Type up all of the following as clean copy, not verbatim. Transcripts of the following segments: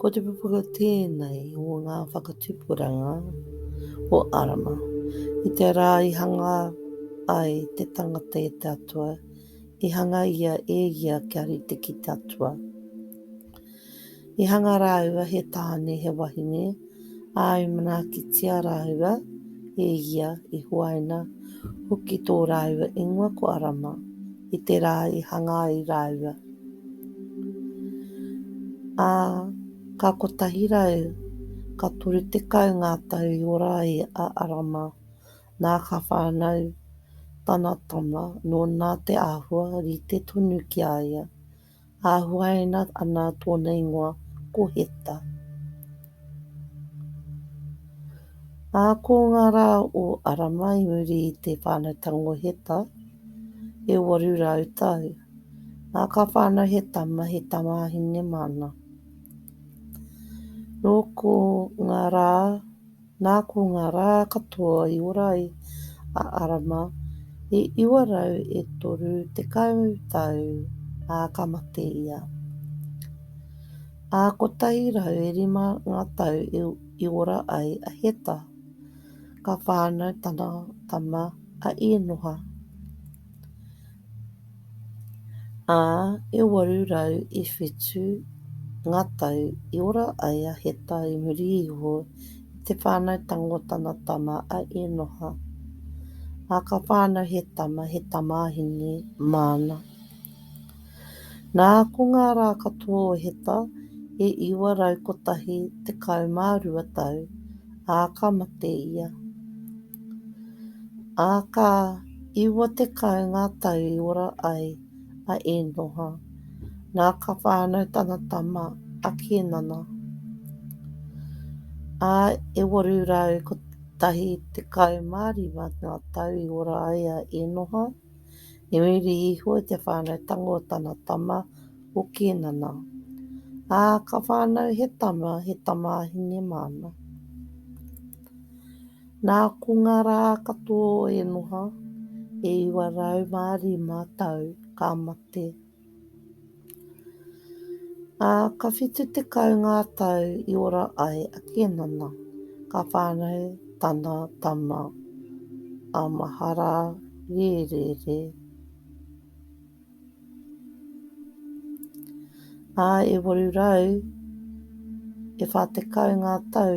Ko te pupuka tēnei o ngā whakatupuranga o Arama. I te rā I hanga ai te tangata e te atua, I hanga ia e ia kia rite ki te atua. I hanga rāua he tāne he wahine, ai mana ki tia rāua e ia I huaina, hoki tō rāua ingoa ko Arama, I te rā I hanga ai rāua. Ka kotahi rau, ka toru te kau ngā tau I ora ai a Arama, nā ka whānau tana tama no nā te āhua ri te tonu ki aia, āhuaina ana tōna ingoa ko Heta. Ko ngā rā o Arama I muri I te whānautanga o Heta, e 8 rau tau. Nā ka whānau he tamāhine mana. Nā ko ngā rā katoa I ora ai a Arama, e 2 rau e 3 tau ka mate ia. Ko tahi rau e 5 ngā tau I ora ai a Heta, ka whānau tana tama a Enoha. E 8 rau e 7 ngā tau I ora ai a Heta I muri iho I te whānautanga o tana tama a Enoha. Ka whānau he tamāhine mana. Nā ko ngā rā katoa o Heta, e 2 rau kotahi 12 tau, ka mate ia. Ka 10 ngā tau I ora ai a Enoha, nā ka whānau tana tama a Kenana. E 8 rau kotahi 15 ngā tau I ora ai a Enoha, E muri iho te whānautanga o tana tama o Kenana. Ka whānau he tamāhine mana. Nā ko ngā rā katoa o Enoha, e 205 tau ka mate. Ka 70 ngā tau I ora ai a Kenana, ka whānau tana tama a Mahara Rerere. E 8 rau e 40 ngā tau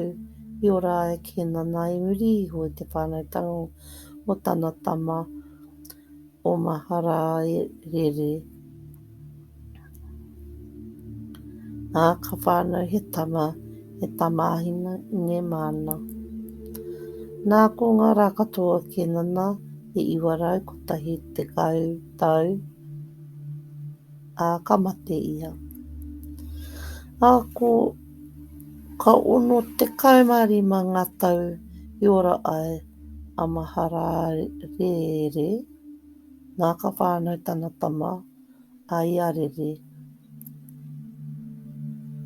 I ora ai a Kenana I muri iho te whānautanga o tana tama o Mahara Rere. Ka whānau he tamāhine mana. Nā ko ngā rā katoa Kenana, e 2 rau kotahi 10 tau, ka mate ia. Ka 15 ngā tau I ora ai a Mahara Rere, nā ka whānau tana tama a Iarere.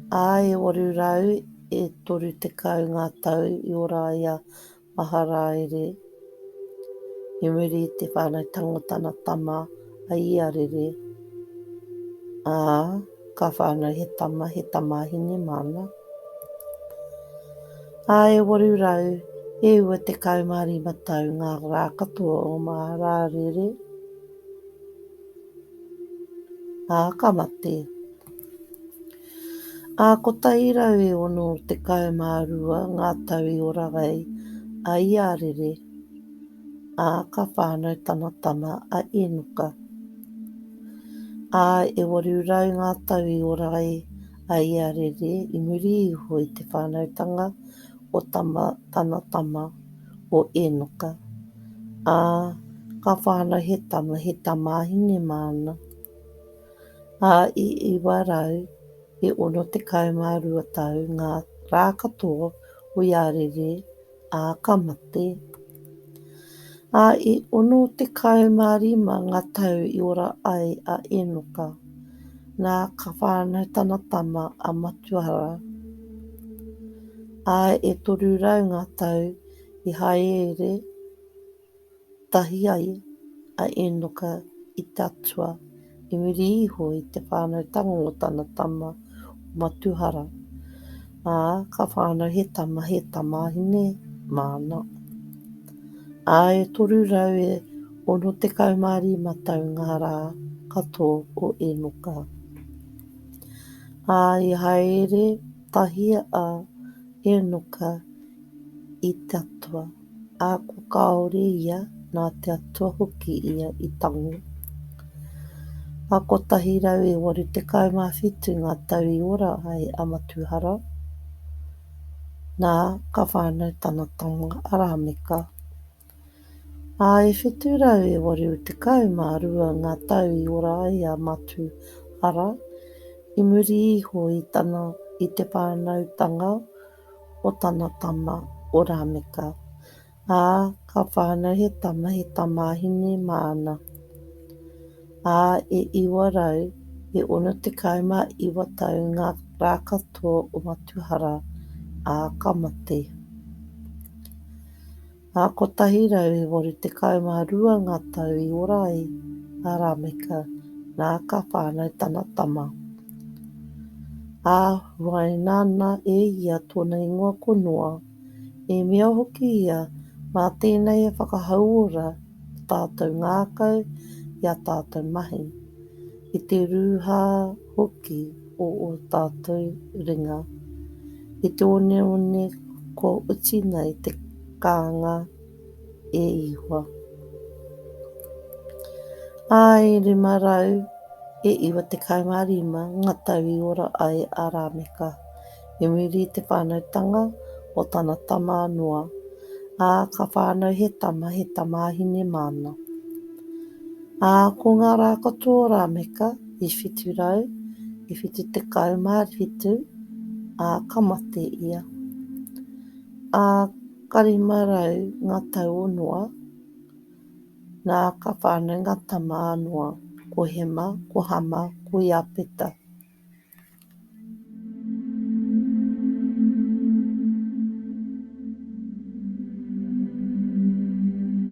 E 8 rau e 30 ngā tau I ora ai a Mahara Rere, I muri I te whānautanga o tana tama a Iarere. Ka whānau he tamāhine mana. E 8 rau e 25 tau ngā rā katoa o Mahara Rere, ka mate. Ko tahi rau e 12 ngā tau I ora ai a Iarere, ka whānau tana tama a Enoka. E 8 rau ngā tau I ora ai a Iarere, I muri iho I te whānautanga o tana tama o Enoka. Ka whānau he tamāhine mana. I 2 rau e 62 tau ngā rā katoa o Iarere, ka mate. E 65 ngā tau I ora ai a Enoka, nā ka whānau tana tama a Matuhara. E 3 rau ngā tau I Hāereere, tahi ai a Enoka I te atua, I muri iho I te whānautanga o tana tama o Matuhara. Ka whānau he tamahine mana. E toru rau e ono te kaumārima tau ngā rā katoa o Enuka. I haere tahia a Enuka i te atua. Ko kaore ia nā te atua hoki ia i tango. Ko tahi rau e 87 ngā tau I ora ai a Matuhara. Nā ka whānau tana tama Arameka. E whitu rau e 82 ngā tau I ora ai a Matuhara. I muri iho I te whānautanga o tana tama Arameka. Ka whānau he tamahine mana. E iwa rau e 61 tau ngā rā katoa o Matuhara ka mate. Ko tahi rau e 82 ngā tau I ora ai a Arameka. Nā ka whānau tana tama. Wainana e ia tōna ingoa konua. E mea hoki ia mā tēnei e whakahauora tātou ngākau I a tātou mahi. I te rūhā hoki o tātou ringa. I te one ko uti nei te kānga e ihoa. E 5 rau e 25 ngā tau I ora ai a Arameka. E muri te whānautanga o tana tama anua. Ka whānau he tamahine mana. Ko ngā rā katoa o Arameka I whitu rau, I whitu te kaumāwhitu, ka mate ia. Ka 5 rau ngā tau onua, nā ka whānau ngā tama anua, ko Hema, ko Hama, ko Iapeta.